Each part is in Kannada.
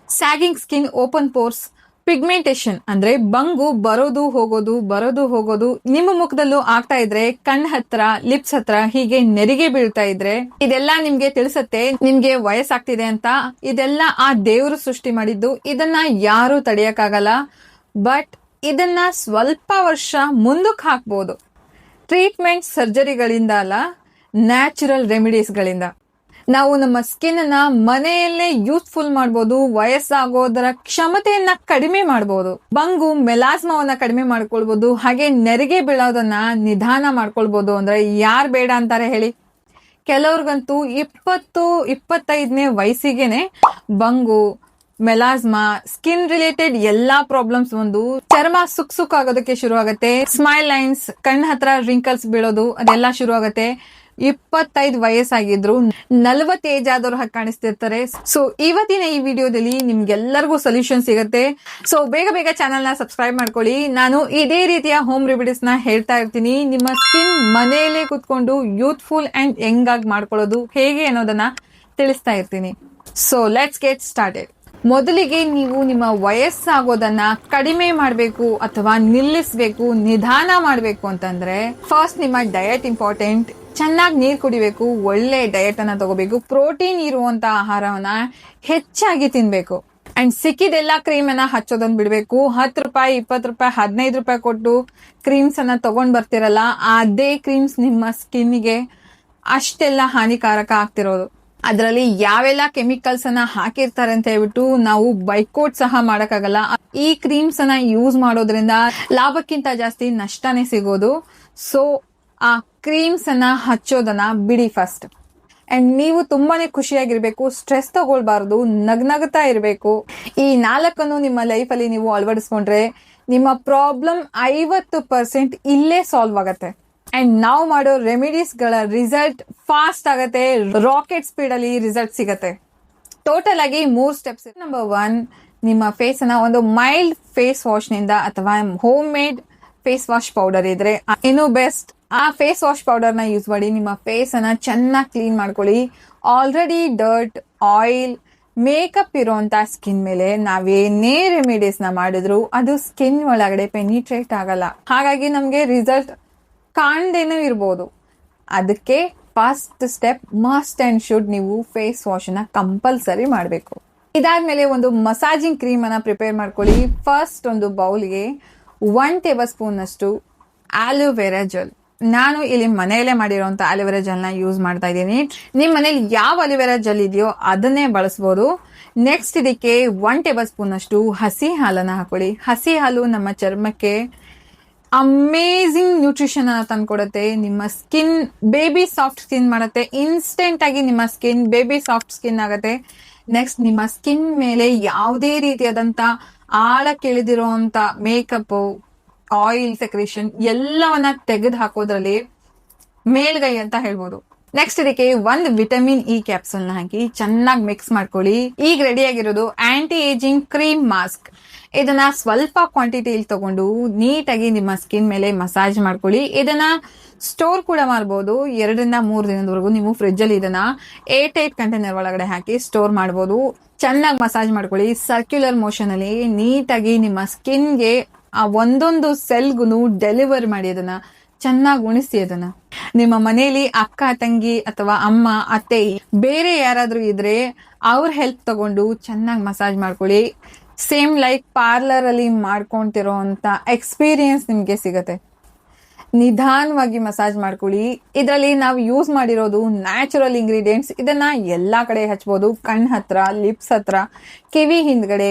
Sagging skin, open pores, pigmentation ಅಂದ್ರೆ ಬಂಗು ಬರೋದು ಹೋಗೋದು ನಿಮ್ಮ ಮುಖದಲ್ಲೂ ಆಗ್ತಾ ಇದ್ರೆ, ಕಣ್ ಹತ್ರ, ಲಿಪ್ಸ್ ಹತ್ರ ಹೀಗೆ ನೆರಿಗೆ ಬೀಳ್ತಾ ಇದ್ರೆ, ಇದೆಲ್ಲ ನಿಮ್ಗೆ ತಿಳಿಸತ್ತೆ ನಿಮ್ಗೆ ವಯಸ್ಸಾಗ್ತಿದೆ ಅಂತ. ಇದೆಲ್ಲ ಆ ದೇವರು ಸೃಷ್ಟಿ ಮಾಡಿದ್ದು, ಇದನ್ನ ಯಾರು ತಡೆಯಕ್ಕಾಗಲ್ಲ. ಬಟ್ ಇದನ್ನ ಸ್ವಲ್ಪ ವರ್ಷ ಮುಂದಕ್ಕೆ ಹಾಕ್ಬೋದು. ಟ್ರೀಟ್ಮೆಂಟ್ ಸರ್ಜರಿಗಳಿಂದ ಅಲ್ಲ, ನ್ಯಾಚುರಲ್ ರೆಮಿಡೀಸ್ಗಳಿಂದ ನಾವು ನಮ್ಮ ಸ್ಕಿನ್ ಅನ್ನ ಮನೆಯಲ್ಲೇ ಯೂಸ್ಫುಲ್ ಮಾಡಬಹುದು. ವಯಸ್ಸಾಗೋದರ ಕ್ಷಮತೆಯನ್ನ ಕಡಿಮೆ ಮಾಡಬಹುದು. ಬಂಗು, ಮೆಲಾಸ್ಮಾವನ್ನ ಕಡಿಮೆ ಮಾಡ್ಕೊಳ್ಬಹುದು. ಹಾಗೆ ನೆರಿಗೆ ಬೀಳೋದನ್ನ ನಿಧಾನ ಮಾಡ್ಕೊಳ್ಬಹುದು. ಅಂದ್ರೆ ಯಾರು ಬೇಡ ಅಂತಾರೆ ಹೇಳಿ? ಕೆಲವ್ರಿಗಂತೂ 20-25ನೇ ವಯಸ್ಸಿಗೆನೆ ಬಂಗು, ಮೆಲಾಸ್ಮಾ, ಸ್ಕಿನ್ ರಿಲೇಟೆಡ್ ಎಲ್ಲಾ ಪ್ರಾಬ್ಲಮ್ಸ್ ಬಂದು ಚರ್ಮ ಸುಕ್ ಆಗೋದಕ್ಕೆ ಶುರು ಆಗುತ್ತೆ. ಸ್ಮೈಲ್ ಲೈನ್ಸ್, ಕಣ್ಣ ಹತ್ರ ರಿಂಕಲ್ಸ್ ಬೀಳೋದು ಅದೆಲ್ಲ ಶುರು ಆಗುತ್ತೆ. 25 ವಯಸ್ಸಾಗಿದ್ರು 40 ಏಜ್ ಆದವ್ರು ಹಾಗೆ ಕಾಣಿಸ್ತಿರ್ತಾರೆ. ಸೊ ಇವತ್ತಿನ ಈ ವಿಡಿಯೋದಲ್ಲಿ ನಿಮ್ಗೆಲ್ಲರಿಗೂ ಸೊಲ್ಯೂಷನ್ ಸಿಗುತ್ತೆ. ಸೊ ಬೇಗ ಚಾನೆಲ್ ನ ಸಬ್ಸ್ಕ್ರೈಬ್ ಮಾಡ್ಕೊಳ್ಳಿ. ನಾನು ಇದೇ ರೀತಿಯ ಹೋಮ್ ರೆಮಿಡೀಸ್ ನ ಹೇಳ್ತಾ ಇರ್ತೀನಿ. ನಿಮ್ಮ ಸ್ಕಿನ್ ಮನೆಯಲ್ಲೇ ಕುತ್ಕೊಂಡು ಯೂತ್ಫುಲ್ ಅಂಡ್ ಯಂಗ್ ಆಗಿ ಮಾಡ್ಕೊಳ್ಳೋದು ಹೇಗೆ ಅನ್ನೋದನ್ನ ತಿಳಿಸ್ತಾ ಇರ್ತೀನಿ. So let's get started. ಮೊದಲಿಗೆ ನೀವು ನಿಮ್ಮ ವಯಸ್ಸಾಗೋದನ್ನ ಕಡಿಮೆ ಮಾಡಬೇಕು ಅಥವಾ ನಿಲ್ಲಿಸಬೇಕು, ನಿಧಾನ ಮಾಡಬೇಕು ಅಂತಂದ್ರೆ ಫಸ್ಟ್ ನಿಮ್ಮ ಡಯಟ್ ಇಂಪಾರ್ಟೆಂಟ್. ಚೆನ್ನಾಗಿ ನೀರು ಕುಡಿಬೇಕು, ಒಳ್ಳೆ ಡಯಟ್ ಅನ್ನ ತಗೋಬೇಕು, ಪ್ರೋಟೀನ್ ಇರುವಂತ ಆಹಾರವನ್ನ ಹೆಚ್ಚಾಗಿ ತಿನ್ಬೇಕು. ಅಂಡ್ ಸಿಕ್ಕಿದೆಲ್ಲ ಕ್ರೀಮ್ ಅನ್ನ ಹಚ್ಚೋದನ್ನ ಬಿಡ್ಬೇಕು. 10 ರೂಪಾಯಿ, 20 ರೂಪಾಯಿ, 15 ರೂಪಾಯಿ ಕೊಟ್ಟು ಕ್ರೀಮ್ಸ್ ಅನ್ನ ತಗೊಂಡ್ ಬರ್ತಿರಲ್ಲ, ಅದೇ ಕ್ರೀಮ್ಸ್ ನಿಮ್ಮ ಸ್ಕಿನ್ಗೆ ಅಷ್ಟೆಲ್ಲ ಹಾನಿಕಾರಕ ಆಗ್ತಿರೋದು. ಅದರಲ್ಲಿ ಯಾವೆಲ್ಲ ಕೆಮಿಕಲ್ಸ್ ಅನ್ನ ಹಾಕಿರ್ತಾರೆ ಅಂತ ಹೇಳ್ಬಿಟ್ಟು ನಾವು ಬೈಕೋಟ್ ಸಹ ಮಾಡಕ್ಕಾಗಲ್ಲ. ಈ ಕ್ರೀಮ್ಸ್ ಅನ್ನ ಯೂಸ್ ಮಾಡೋದ್ರಿಂದ ಲಾಭಕ್ಕಿಂತ ಜಾಸ್ತಿ ನಷ್ಟನೇ ಸಿಗೋದು. ಸೊ ಆ ಕ್ರೀಮ್ಸ್ ಅನ್ನ ಹಚ್ಚೋದನ್ನ ಬಿಡಿ ಫಸ್ಟ್. ಅಂಡ್ ನೀವು ತುಂಬಾನೇ ಖುಷಿಯಾಗಿರ್ಬೇಕು, ಸ್ಟ್ರೆಸ್ ತಗೊಳ್ಬಾರ್ದು, ನಗ್ನಗ್ತಾ ಇರಬೇಕು. ಈ 4 ನಿಮ್ಮ ಲೈಫ್ ಅಲ್ಲಿ ನೀವು ಅಳವಡಿಸ್ಕೊಂಡ್ರೆ ನಿಮ್ಮ ಪ್ರಾಬ್ಲಮ್ 50% ಇಲ್ಲೇ ಸಾಲ್ವ್ ಆಗತ್ತೆ. ಅಂಡ್ ನಾವು ಮಾಡೋ ರೆಮಿಡೀಸ್ ಗಳ ರಿಸಲ್ಟ್ ಫಾಸ್ಟ್ ಆಗತ್ತೆ, ರಾಕೆಟ್ ಸ್ಪೀಡ್ ಅಲ್ಲಿ ರಿಸಲ್ಟ್ ಸಿಗತ್ತೆ. ಟೋಟಲ್ ಆಗಿ 3 ಸ್ಟೆಪ್ಸ್. ನಂಬರ್ 1, ನಿಮ್ಮ ಫೇಸ್ ಅನ್ನ ಒಂದು ಮೈಲ್ಡ್ ಫೇಸ್ ವಾಶ್ ನಿಂದ ಅಥವಾ home made face wash powder ಇದ್ರೆ ಇನ್ನೂ ಬೆಸ್ಟ್. ಆ ಫೇಸ್ ವಾಶ್ ಪೌಡರ್ ನ ಯೂಸ್ ಮಾಡಿ ನಿಮ್ಮ ಫೇಸ್ ಅನ್ನ ಚೆನ್ನಾಗಿ ಕ್ಲೀನ್ ಮಾಡ್ಕೊಳ್ಳಿ. ಆಲ್ರೆಡಿ ಡರ್ಟ್, ಆಯಿಲ್, ಮೇಕಪ್ ಇರುವಂತ ಸ್ಕಿನ್ ಮೇಲೆ ನಾವೇನೇ ರೆಮಿಡೀಸ್ ನ ಮಾಡಿದ್ರು ಅದು ಸ್ಕಿನ್ ಒಳಗಡೆ ಪೆನಿಟ್ರೇಟ್ ಆಗಲ್ಲ. ಹಾಗಾಗಿ ನಮ್ಗೆ ರಿಸಲ್ಟ್ ಕಾಣ್ದೇನೂ ಇರ್ಬೋದು. ಅದಕ್ಕೆ first step must and should ನೀವು ಫೇಸ್ ವಾಶ್ ನ ಕಂಪಲ್ಸರಿ ಮಾಡಬೇಕು. ಇದಾದ್ಮೇಲೆ ಒಂದು ಮಸಾಜಿಂಗ್ ಕ್ರೀಮ್ ಅನ್ನ ಪ್ರಿಪೇರ್ ಮಾಡ್ಕೊಳ್ಳಿ. ಫಸ್ಟ್ ಒಂದು ಬೌಲ್ಗೆ 1 ಟೇಬಲ್ ಸ್ಪೂನ್ ಅಷ್ಟು ಆಲೋವೆರಾ ಜೆಲ್. ನಾನು ಇಲ್ಲಿ ಮನೆಯಲ್ಲೇ ಮಾಡಿರುವಂತ ಆಲೋವೆರಾ ಜೆಲ್ ನ ಯೂಸ್ ಮಾಡ್ತಾ ಇದ್ದೀನಿ. ನಿಮ್ ಮನೇಲಿ ಯಾವ ಆಲೋವೆರಾ ಜೆಲ್ ಇದೆಯೋ ಅದನ್ನೇ ಬಳಸಬಹುದು. ನೆಕ್ಸ್ಟ್ ಇದಕ್ಕೆ 1 ಟೇಬಲ್ ಸ್ಪೂನ್ ಅಷ್ಟು ಹಸಿ ಹಾಲನ್ನ ಹಾಕೊಳ್ಳಿ. ಹಸಿ ಹಾಲು ನಮ್ಮ ಚರ್ಮಕ್ಕೆ ಅಮೇಝಿಂಗ್ ನ್ಯೂಟ್ರಿಷನ್ ಅನ್ನ ತಂದ್ಕೊಡುತ್ತೆ. ನಿಮ್ಮ ಸ್ಕಿನ್ ಬೇಬಿ ಸಾಫ್ಟ್ ಸ್ಕಿನ್ ಮಾಡುತ್ತೆ. ಇನ್ಸ್ಟೆಂಟ್ ಆಗಿ ನಿಮ್ಮ ಸ್ಕಿನ್ ಬೇಬಿ ಸಾಫ್ಟ್ ಸ್ಕಿನ್ ಆಗುತ್ತೆ. ನೆಕ್ಸ್ಟ್ ನಿಮ್ಮ ಸ್ಕಿನ್ ಮೇಲೆ ಯಾವುದೇ ರೀತಿಯಾದಂತ ಆಳಕ್ಕಿಳಿದಿರುವಂತ ಮೇಕಪ್, ಆಯಿಲ್ ಸೆಕ್ರೇಷನ್ ಎಲ್ಲವನ್ನ ತೆಗೆದು ಹಾಕೋದ್ರಲ್ಲಿ ಮೇಲ್ಗೈ ಅಂತ ಹೇಳ್ಬೋದು. ನೆಕ್ಸ್ಟ್ ಇದಕ್ಕೆ 1 ವಿಟಮಿನ್ ಇ ಕ್ಯಾಪ್ಸೂಲ್ ನ ಹಾಕಿ ಚೆನ್ನಾಗಿ ಮಿಕ್ಸ್ ಮಾಡ್ಕೊಳ್ಳಿ. ಈಗ ರೆಡಿ ಆಗಿರೋದು ಆಂಟಿ ಏಜಿಂಗ್ ಕ್ರೀಮ್ ಮಾಸ್ಕ್. ಇದನ್ನ ಸ್ವಲ್ಪ ಕ್ವಾಂಟಿಟಿಯಲ್ಲಿ ತಗೊಂಡು ನೀಟಾಗಿ ನಿಮ್ಮ ಸ್ಕಿನ್ ಮೇಲೆ ಮಸಾಜ್ ಮಾಡ್ಕೊಳ್ಳಿ. ಇದನ್ನ ಸ್ಟೋರ್ ಕೂಡ ಮಾಡಬಹುದು. 2-3 ದಿನದವರೆಗೂ ನೀವು ಫ್ರಿಜ್ ಅಲ್ಲಿ ಇದನ್ನ 8 ಕಂಟೈನರ್ ಒಳಗಡೆ ಹಾಕಿ ಸ್ಟೋರ್ ಮಾಡಬಹುದು. ಚೆನ್ನಾಗಿ ಮಸಾಜ್ ಮಾಡ್ಕೊಳ್ಳಿ. ಸರ್ಕ್ಯುಲರ್ ಮೋಷನ್ ಅಲ್ಲಿ ನೀಟಾಗಿ ನಿಮ್ಮ ಸ್ಕಿನ್ಗೆ ಆ ಒಂದೊಂದು ಸೆಲ್ಗೂ ಡೆಲಿವರ್ ಮಾಡಿ ಅದನ್ನ ಚೆನ್ನಾಗಿ ಉಣಿಸಿ. ಅದನ್ನ ನಿಮ್ಮ ಮನೆಯಲ್ಲಿ ಅಕ್ಕ, ತಂಗಿ ಅಥವಾ ಅಮ್ಮ, ಅತ್ತೆ ಬೇರೆ ಯಾರಾದ್ರೂ ಇದ್ರೆ ಅವ್ರ ಹೆಲ್ಪ್ ತಗೊಂಡು ಚೆನ್ನಾಗಿ ಮಸಾಜ್ ಮಾಡ್ಕೊಳ್ಳಿ. ಸೇಮ್ ಲೈಕ್ ಪಾರ್ಲರ್ ಅಲ್ಲಿ ಮಾಡ್ಕೊಂತಿರೋ ಅಂತ ಎಕ್ಸ್ಪೀರಿಯನ್ಸ್ ನಿಮ್ಗೆ ಸಿಗತ್ತೆ. ನಿಧಾನವಾಗಿ ಮಸಾಜ್ ಮಾಡ್ಕೊಳ್ಳಿ. ಇದರಲ್ಲಿ ನಾವು ಯೂಸ್ ಮಾಡಿರೋದು ನ್ಯಾಚುರಲ್ ಇಂಗ್ರೀಡಿಯೆಂಟ್ಸ್. ಇದನ್ನ ಎಲ್ಲಾ ಕಡೆ ಹಚ್ಬೋದು. ಕಣ್ ಹತ್ರ, ಲಿಪ್ಸ್ ಹತ್ರ, ಕಿವಿ ಹಿಂದ್ಗಡೆ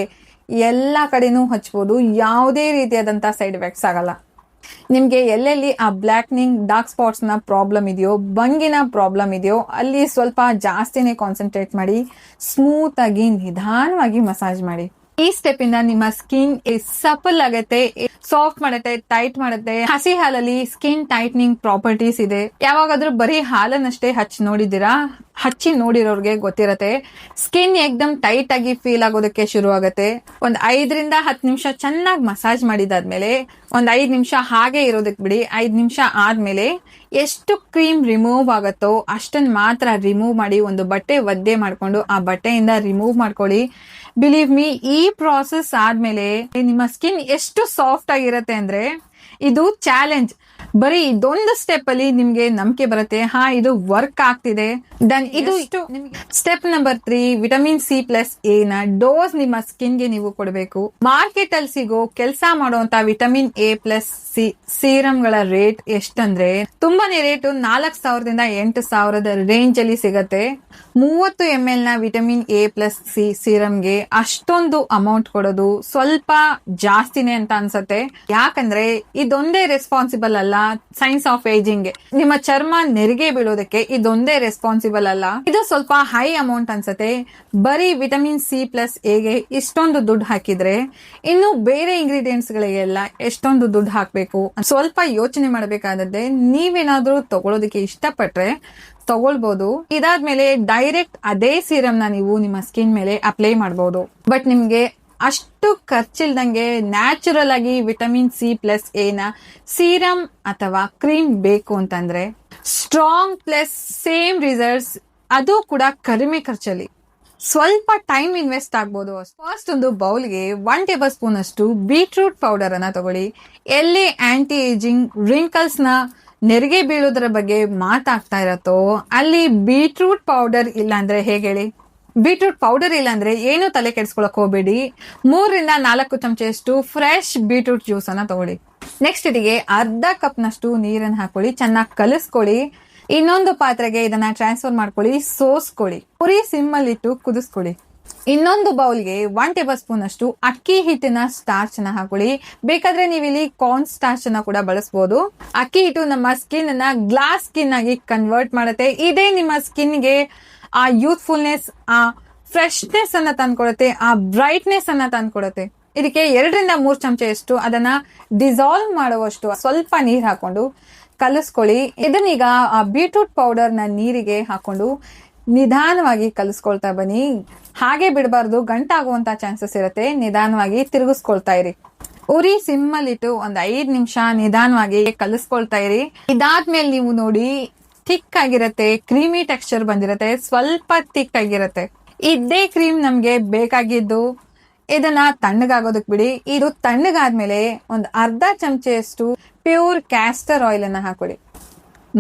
ಎಲ್ಲಾ ಕಡೆನೂ ಹಚ್ಬೋದು. ಯಾವುದೇ ರೀತಿಯಾದಂತ ಸೈಡ್ ಎಫೆಕ್ಟ್ಸ್ ಆಗಲ್ಲ. ನಿಮ್ಗೆ ಎಲ್ಲೆಲ್ಲಿ ಆ ಬ್ಲಾಕ್ನಿಂಗ್, ಡಾರ್ಕ್ ಸ್ಪಾಟ್ಸ್ ನ ಪ್ರಾಬ್ಲಮ್ ಇದೆಯೋ, ಬಂಗಿನ ಪ್ರಾಬ್ಲಮ್ ಇದೆಯೋ ಅಲ್ಲಿ ಸ್ವಲ್ಪ ಜಾಸ್ತಿನೇ ಕಾನ್ಸಂಟ್ರೇಟ್ ಮಾಡಿ ಸ್ಮೂತ್ ಆಗಿ ನಿಧಾನವಾಗಿ ಮಸಾಜ್ ಮಾಡಿ. ಈ ಸ್ಟೆಪ್ ಇಂದ ನಿಮ್ಮ ಸ್ಕಿನ್ ಸಪಲ್ ಆಗತ್ತೆ, ಸಾಫ್ಟ್ ಮಾಡುತ್ತೆ, ಟೈಟ್ ಮಾಡುತ್ತೆ. ಹಸಿ ಹಾಲಲ್ಲಿ ಸ್ಕಿನ್ ಟೈಟ್ನಿಂಗ್ ಪ್ರಾಪರ್ಟೀಸ್ ಇದೆ. ಯಾವಾಗಾದ್ರೂ ಬರೀ ಹಾಲನ್ನಷ್ಟೇ ಹಚ್ಚಿ ನೋಡಿರೋರ್ಗೆ ಗೊತ್ತಿರತ್ತೆ. ಸ್ಕಿನ್ ಏಕ್ದಮ್ ಟೈಟ್ ಆಗಿ ಫೀಲ್ ಆಗೋದಕ್ಕೆ ಶುರು ಆಗತ್ತೆ. ಒಂದ್ 5-10 ನಿಮಿಷ ಚೆನ್ನಾಗಿ ಮಸಾಜ್ ಮಾಡಿದಾದ್ಮೇಲೆ ಒಂದ್ 5 ನಿಮಿಷ ಹಾಗೆ ಇರೋದಕ್ಕೆ ಬಿಡಿ. 5 ನಿಮಿಷ ಆದ್ಮೇಲೆ ಎಷ್ಟು ಕ್ರೀಮ್ ರಿಮೂವ್ ಆಗತ್ತೋ ಅಷ್ಟನ್ನ ಮಾತ್ರ ರಿಮೂವ್ ಮಾಡಿ ಒಂದು ಬಟ್ಟೆ ಒದ್ದೆ ಮಾಡ್ಕೊಂಡು ಆ ಬಟ್ಟೆಯಿಂದ ರಿಮೂವ್ ಮಾಡ್ಕೊಳ್ಳಿ. ಬಿಲೀವ್ ಮೀ, ಈ ಪ್ರಾಸೆಸ್ ಆದ್ಮೇಲೆ ನಿಮ್ಮ ಸ್ಕಿನ್ ಎಷ್ಟು ಸಾಫ್ಟ್ ಆಗಿರತ್ತೆ ಅಂದ್ರೆ ಇದು ಚಾಲೆಂಜ್. ಬರೀ ಇದೊಂದು ಸ್ಟೆಪ್ ಅಲ್ಲಿ ನಿಮ್ಗೆ ನಂಬಿಕೆ ಬರುತ್ತೆ, ಹಾ ಇದು ವರ್ಕ್ ಆಗ್ತಿದೆ. ದೆನ್ ಇದು ಸ್ಟೆಪ್ ನಂಬರ್ 3, ವಿಟಮಿನ್ C+A ನ ಡೋಸ್ ನಿಮ್ಮ ಸ್ಕಿನ್ ಗೆ ನೀವು ಕೊಡಬೇಕು. ಮಾರ್ಕೆಟ್ ಅಲ್ಲಿ ಸಿಗೋ ಕೆಲಸ ಮಾಡುವಂತ ವಿಟಮಿನ್ A+C ಸೀರಮ್ ಗಳ ರೇಟ್ ಎಷ್ಟಂದ್ರೆ ತುಂಬಾನೇ ರೇಟ್ 4,000 ದಿಂದ 8,000 ರೇಂಜ್ ಅಲ್ಲಿ ಸಿಗತ್ತೆ. 30 ml ನ ವಿಟಮಿನ್ A+C ಸೀರಮ್ಗೆ ಅಷ್ಟೊಂದು ಅಮೌಂಟ್ ಕೊಡೋದು ಸ್ವಲ್ಪ ಜಾಸ್ತಿನೇ ಅಂತ ಅನ್ಸತ್ತೆ. ಯಾಕಂದ್ರೆ ಇದೊಂದೇ ರೆಸ್ಪಾನ್ಸಿಬಲ್ ಅಲ್ಲ ಸೈನ್ಸ್ ಆಫ್ ಏಜಿಂಗ್. ನಿಮ್ಮ ಚರ್ಮ ನೆರಿಗೆ ಬೀಳೋದಕ್ಕೆ ಇದೊಂದೇ ರೆಸ್ಪಾನ್ಸಿಬಲ್ ಅಲ್ಲ. ಇದು ಸ್ವಲ್ಪ ಹೈ ಅಮೌಂಟ್ ಅನ್ಸತ್ತೆ. ಬರೀ ವಿಟಮಿನ್ C+A ಗೆ ಇಷ್ಟೊಂದು ದುಡ್ಡು ಹಾಕಿದ್ರೆ ಇನ್ನು ಬೇರೆ ಇಂಗ್ರೀಡಿಯೆಂಟ್ಸ್ ಗಳಿಗೆಲ್ಲ ಎಷ್ಟೊಂದು ದುಡ್ಡು ಹಾಕ್ಬೇಕು, ಸ್ವಲ್ಪ ಯೋಚನೆ ಮಾಡಬೇಕಾದದ್ದೇ. ನೀವೇನಾದ್ರೂ ತಗೊಳೋದಕ್ಕೆ ಇಷ್ಟಪಟ್ರೆ ತಗೊಳ್ಬಹುದು. ಇದಾದ್ಮೇಲೆ ಡೈರೆಕ್ಟ್ ಅದೇ ಸೀರಮ್ ನ ನೀವು ನಿಮ್ಮ ಸ್ಕಿನ್ ಮೇಲೆ ಅಪ್ಲೈ ಮಾಡಬಹುದು. ಬಟ್ ನಿಮ್ಗೆ ಅಷ್ಟು ಖರ್ಚಿಲ್ದಂಗೆ ನ್ಯಾಚುರಲ್ ಆಗಿ ವಿಟಮಿನ್ C+A ನ ಸೀರಮ್ ಅಥವಾ ಕ್ರೀಮ್ ಬೇಕು ಅಂತಂದ್ರೆ ಸ್ಟ್ರಾಂಗ್ ಪ್ಲಸ್ ಸೇಮ್ ರಿಸಲ್ಟ್ಸ್, ಅದು ಕೂಡ ಕಡಿಮೆ ಖರ್ಚಲ್ಲಿ. ಸ್ವಲ್ಪ ಟೈಮ್ ಇನ್ವೆಸ್ಟ್ ಆಗ್ಬೋದು. ಫಸ್ಟ್ ಒಂದು ಬೌಲ್ಗೆ 1 ಟೇಬಲ್ ಸ್ಪೂನ್ ಅಷ್ಟು ಬೀಟ್ರೂಟ್ ಪೌಡರ್ ಅನ್ನ ತಗೊಳ್ಳಿ. ಎಲ್ಲಿ ಆಂಟಿ ಏಜಿಂಗ್ ರಿಂಕಲ್ಸ್ ನ ನೆರಿಗೆ ಬೀಳೋದ್ರ ಬಗ್ಗೆ ಮಾತಾಗ್ತಾ ಇರತ್ತೋ ಅಲ್ಲಿ ಬೀಟ್ರೂಟ್ ಪೌಡರ್ ಇಲ್ಲ ಅಂದ್ರೆ ಹೇಗೆ ಹೇಳಿ? ಬೀಟ್ರೂಟ್ ಪೌಡರ್ ಇಲ್ಲ ಅಂದ್ರೆ ಏನು ತಲೆ ಕೆಡಿಸ್ಕೊಳಕ್ ಹೋಗ್ಬೇಡಿ. 3 ರಿಂದ 4 ಚಮಚೆಯಷ್ಟು ಫ್ರೆಶ್ ಬೀಟ್ರೂಟ್ ಜ್ಯೂಸ್ ಅನ್ನ ತಗೊಳ್ಳಿ. ನೆಕ್ಸ್ಟ್ ಇದಕ್ಕೆ ಅರ್ಧ ಕಪ್ ನಷ್ಟು ನೀರನ್ನು ಹಾಕೊಳ್ಳಿ, ಚೆನ್ನಾಗಿ ಕಲಿಸ್ಕೊಳ್ಳಿ. ಇನ್ನೊಂದು ಪಾತ್ರೆಗೆ ಇದನ್ನ ಟ್ರಾನ್ಸ್ಫರ್ ಮಾಡ್ಕೊಳ್ಳಿ, ಸೋಸ್ಕೊಳ್ಳಿ. ಪುರಿ ಸಿಮ್ಮಲ್ಲಿ ಇಟ್ಟು ಕುದಿಸ್ಕೊಳ್ಳಿ. ಇನ್ನೊಂದು ಬೌಲ್ಗೆ 1 ಟೇಬಲ್ ಸ್ಪೂನ್ ಅಷ್ಟು ಅಕ್ಕಿ ಹಿಟ್ಟಿನ ಸ್ಟಾರ್ಚ್ ನ ಹಾಕೊಳ್ಳಿ. ಬೇಕಾದ್ರೆ ನೀವು ಇಲ್ಲಿ ಕಾರ್ನ್ ಸ್ಟಾರ್ಚ್ ಅನ್ನ ಕೂಡ ಬಳಸಬಹುದು. ಅಕ್ಕಿ ಹಿಟ್ಟು ನಮ್ಮ ಸ್ಕಿನ್ ಅನ್ನ ಗ್ಲಾಸ್ ಸ್ಕಿನ್ ಆಗಿ ಕನ್ವರ್ಟ್ ಮಾಡುತ್ತೆ. ಇದೇ ನಿಮ್ಮ ಸ್ಕಿನ್ ಗೆ ಆ ಯೂತ್ಫುಲ್ನೆಸ್, ಆ ಫ್ರೆಶ್ನೆಸ್ ಅನ್ನ ತಂದ್ಕೊಡುತ್ತೆ, ಆ ಬ್ರೈಟ್ನೆಸ್ ಅನ್ನ ತಂದ್ಕೊಡುತ್ತೆ. ಇದಕ್ಕೆ 2 ರಿಂದ 3 ಚಮಚೆಯಷ್ಟು ಅದನ್ನ ಡಿಸಾಲ್ವ್ ಮಾಡುವಷ್ಟು ಸ್ವಲ್ಪ ನೀರ್ ಹಾಕೊಂಡು ಕಲಿಸ್ಕೊಳ್ಳಿ. ಇದನ್ನೀಗ ಆ ಬೀಟ್ರೂಟ್ ಪೌಡರ್ ನ ನೀರಿಗೆ ಹಾಕೊಂಡು ನಿಧಾನವಾಗಿ ಕಲಿಸ್ಕೊಳ್ತಾ ಬನ್ನಿ. ಹಾಗೆ ಬಿಡಬಾರ್ದು, ಗಂಟಾಗುವಂತ ಚಾನ್ಸಸ್ ಇರುತ್ತೆ. ನಿಧಾನವಾಗಿ ತಿರುಗಿಸ್ಕೊಳ್ತಾ ಇರಿ. ಉರಿ ಸಿಮ್ಮಲ್ಲಿಟ್ಟು ಒಂದು 5 ನಿಮಿಷ ನಿಧಾನವಾಗಿ ಕಲಿಸ್ಕೊಳ್ತಾ ಇರಿ. ಇದಾದ್ಮೇಲೆ ನೀವು ನೋಡಿ ಥಿಕ್ ಆಗಿರತ್ತೆ, ಕ್ರೀಮಿ ಟೆಕ್ಸ್ಚರ್ ಬಂದಿರತ್ತೆ, ಸ್ವಲ್ಪ ಥಿಕ್ ಆಗಿರತ್ತೆ. ಇದೇ ಕ್ರೀಮ್ ನಮ್ಗೆ ಬೇಕಾಗಿದ್ದು. ಇದನ್ನ ತಣ್ಣಗಾಗೋದಕ್ ಬಿಡಿ. ಇದು ತಣ್ಣಗಾದ್ಮೇಲೆ ಒಂದು ಅರ್ಧ ಚಮಚೆಯಷ್ಟು ಪ್ಯೂರ್ ಕ್ಯಾಸ್ಟರ್ ಆಯಿಲ್ ಅನ್ನ ಹಾಕೊಳ್ಳಿ.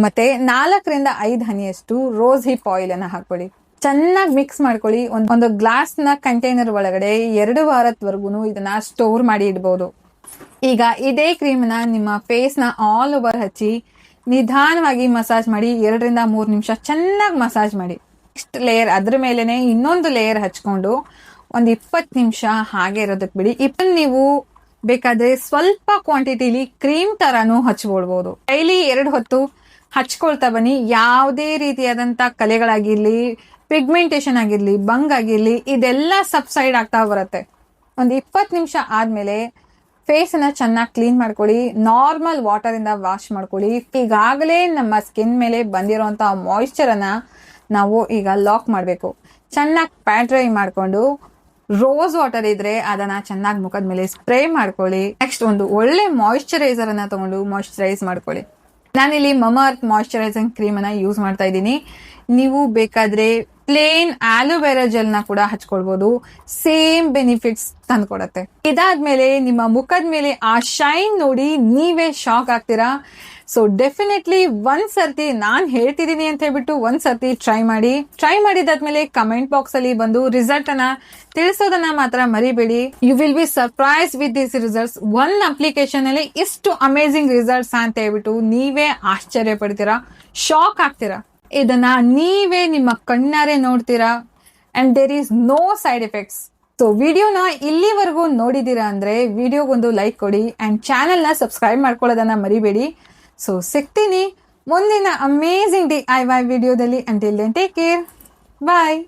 ಮತ್ತೆ 4 ರಿಂದ 5 ಹನಿಯಷ್ಟು ರೋಸ್ ಹಿಪ್ ಆಯಿಲ್ ಅನ್ನ ಹಾಕೊಳ್ಳಿ. ಚೆನ್ನಾಗಿ ಮಿಕ್ಸ್ ಮಾಡ್ಕೊಳ್ಳಿ. ಒಂದು ಗ್ಲಾಸ್ ನ ಕಂಟೈನರ್ ಒಳಗಡೆ 2 ವಾರದವರೆಗೂ ಇದನ್ನ ಸ್ಟೋರ್ ಮಾಡಿ ಇಡಬಹುದು. ಈಗ ಇದೇ ಕ್ರೀಮ್ ನ ನಿಮ್ಮ ಫೇಸ್ ನ ಆಲ್ ಓವರ್ ಹಚ್ಚಿ ನಿಧಾನವಾಗಿ ಮಸಾಜ್ ಮಾಡಿ. 2 ರಿಂದ 3 ನಿಮಿಷ ಚೆನ್ನಾಗಿ ಮಸಾಜ್ ಮಾಡಿ. ನೆಕ್ಸ್ಟ್ ಲೇಯರ್ ಅದ್ರ ಮೇಲೆನೆ ಇನ್ನೊಂದು ಲೇಯರ್ ಹಚ್ಕೊಂಡು ಒಂದು 20 ನಿಮಿಷ ಹಾಗೆ ಇರೋದಕ್ಕೆ ಬಿಡಿ. ನೀವು ಬೇಕಾದ್ರೆ ಸ್ವಲ್ಪ ಕ್ವಾಂಟಿಟಿಲಿ ಕ್ರೀಮ್ ತರಾನು ಹಚ್ಕೊಳ್ಬಹುದು. ಡೈಲಿ 2 ಹೊತ್ತು ಹಚ್ಕೊಳ್ತಾ ಬನ್ನಿ. ಯಾವುದೇ ರೀತಿಯಾದಂತ ಕಲೆಗಳಾಗಿರ್ಲಿ, ಪಿಗ್ಮೆಂಟೇಶನ್ ಆಗಿರ್ಲಿ, ಬಂಗ್ ಆಗಿರ್ಲಿ, ಇದೆಲ್ಲ ಸಬ್ಸೈಡ್ ಆಗ್ತಾ ಬರುತ್ತೆ. ಒಂದು 20 ನಿಮಿಷ ಆದ್ಮೇಲೆ ಫೇಸ್ ಅನ್ನ ಚೆನ್ನಾಗಿ ಕ್ಲೀನ್ ಮಾಡ್ಕೊಳ್ಳಿ. ನಾರ್ಮಲ್ ವಾಟರ್ ಇಂದ ವಾಶ್ ಮಾಡ್ಕೊಳ್ಳಿ. ಈಗಾಗಲೇ ನಮ್ಮ ಸ್ಕಿನ್ ಮೇಲೆ ಬಂದಿರುವಂತ ಮಾಯಿಶ್ಚರ್ ಅನ್ನ ನಾವು ಈಗ ಲಾಕ್ ಮಾಡಬೇಕು. ಚೆನ್ನಾಗಿ ಪ್ಯಾಟ್ ಡ್ರೈ ಮಾಡ್ಕೊಂಡು ರೋಸ್ ವಾಟರ್ ಇದ್ರೆ ಅದನ್ನ ಚೆನ್ನಾಗಿ ಮುಖದ ಮೇಲೆ ಸ್ಪ್ರೇ ಮಾಡ್ಕೊಳ್ಳಿ. ನೆಕ್ಸ್ಟ್ ಒಂದು ಒಳ್ಳೆ ಮಾಯಿಶ್ಚರೈಸರ್ ಅನ್ನ ತಗೊಂಡು ಮಾಯಿಶ್ಚರೈಸ್ ಮಾಡ್ಕೊಳ್ಳಿ. ನಾನಿಲ್ಲಿ ಮಮಾಅರ್ತ್ ಮಾಯಿಶ್ಚರೈಸಿಂಗ್ ಕ್ರೀಮ್ ಅನ್ನ ಯೂಸ್ ಮಾಡ್ತಾ ಇದ್ದೀನಿ. ನೀವು ಬೇಕಾದ್ರೆ ಪ್ಲೇನ್ ಆಲೋವೆರಾ ಜೆಲ್ ನ ಕೂಡ ಹಚ್ಕೊಳ್ಬಹುದು. Same benefits ತಂದ್ಕೊಡತ್ತೆ. ಇದಾದ್ಮೇಲೆ ನಿಮ್ಮ ಮುಖದ ಮೇಲೆ ಆ ಶೈನ್ ನೋಡಿ ನೀವೇ ಶಾಕ್ ಆಗ್ತೀರಾ. ಸೊ ಡೆಫಿನೆಟ್ಲಿ ಒಂದ್ಸರ್ತಿ ನಾನ್ ಹೇಳ್ತಿದ್ದೀನಿ ಅಂತ ಹೇಳ್ಬಿಟ್ಟು ಒಂದ್ಸರ್ತಿ ಟ್ರೈ ಮಾಡಿ. ಟ್ರೈ ಮಾಡಿದಾದ್ಮೇಲೆ ಕಮೆಂಟ್ ಬಾಕ್ಸ್ ಅಲ್ಲಿ ಬಂದು ರಿಸಲ್ಟ್ ಅನ್ನ ತಿಳಿಸೋದನ್ನ ಮಾತ್ರ ಮರಿಬೇಡಿ. You will be surprise with this results. One application ಅಲ್ಲಿ ಇಷ್ಟು ಅಮೇಸಿಂಗ್ ರಿಸಲ್ಟ್ಸ್ ಅಂತ ಹೇಳ್ಬಿಟ್ಟು ನೀವೇ ಆಶ್ಚರ್ಯ ಪಡ್ತೀರಾ, ಶಾಕ್ ಆಗ್ತೀರಾ. ಇದನ್ನ ನೀವೇ ನಿಮ್ಮ ಕಣ್ಣಾರೆ ನೋಡ್ತೀರಾ. And there is no side effects. So ವಿಡಿಯೋನ ಇಲ್ಲಿವರೆಗೂ ನೋಡಿದೀರಾ ಅಂದ್ರೆ ವಿಡಿಯೋಗೊಂದು ಲೈಕ್ ಕೊಡಿ ಅಂಡ್ ಚಾನೆಲ್ ನ ಸಬ್ಸ್ಕ್ರೈಬ್ ಮಾಡ್ಕೊಳ್ಳೋದನ್ನ ಮರಿಬೇಡಿ. ಸೊ ಸಿಗ್ತೀನಿ ಮುಂದಿನ ಅಮೇಸಿಂಗ್ DIY ವಿಡಿಯೋದಲ್ಲಿ. ಅಂಟಿಲ್ ದೆನ್ ಟೇಕ್ ಕೇರ್, ಬಾಯ್.